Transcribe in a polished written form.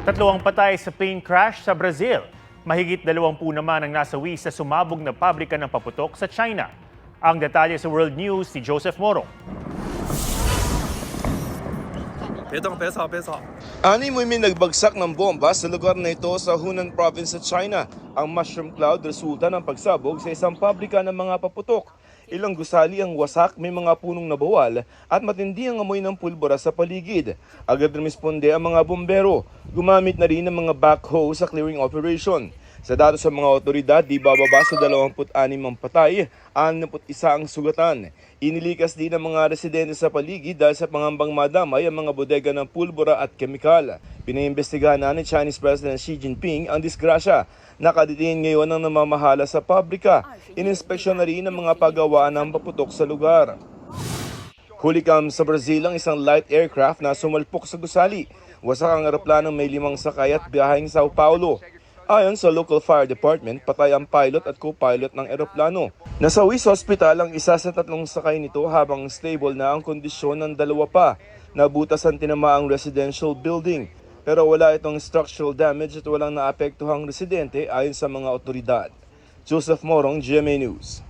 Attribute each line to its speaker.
Speaker 1: Tatlo ang patay sa plane crash sa Brazil. Mahigit 20 naman ang nasawi sa sumabog na pabrika ng paputok sa China. Ang detalye sa World News si Joseph Morong.
Speaker 2: 别动，别吵，别吵。
Speaker 3: May nagbagsak ng bomba sa lugar na ito sa Hunan Province sa China. Ang mushroom cloud resulta ng pagsabog sa isang pabrika ng mga paputok. Ilang gusali ang wasak, may mga punong nabawal at matindi ang amoy ng pulbura sa paligid. Agad rumisponde ang mga bombero. Gumamit na rin ng mga backhoe sa clearing operation. Sa datos sa mga otoridad, di bababa sa 26 ang patay, 61 ang sugatan. Inilikas din ang mga residente sa paligid dahil sa pangambang madamay ang mga bodega ng pulbura at kemikal. Pinaimbestigahan na ni Chinese President Xi Jinping ang disgrasya. Nakadidiin ngayon ang namamahala sa pabrika. Ininspeksyon na rin ang mga pagawaan ng paputok sa lugar. Hulikam sa Brazil ang isang light aircraft na sumalpok sa gusali. Wasak ang eroplanong may 5 sakay at biyaheng Sao Paulo. Ayon sa local fire department, patay ang pilot at co-pilot ng eroplano. Nasawi sa ospital ang isa sa 3 sakay nito habang stable na ang kondisyon ng 2 pa. Nabutas ang tinamaang residential building. Pero wala itong structural damage at walang naapektuhang residente ayon sa mga otoridad. Joseph Morong, GMA News.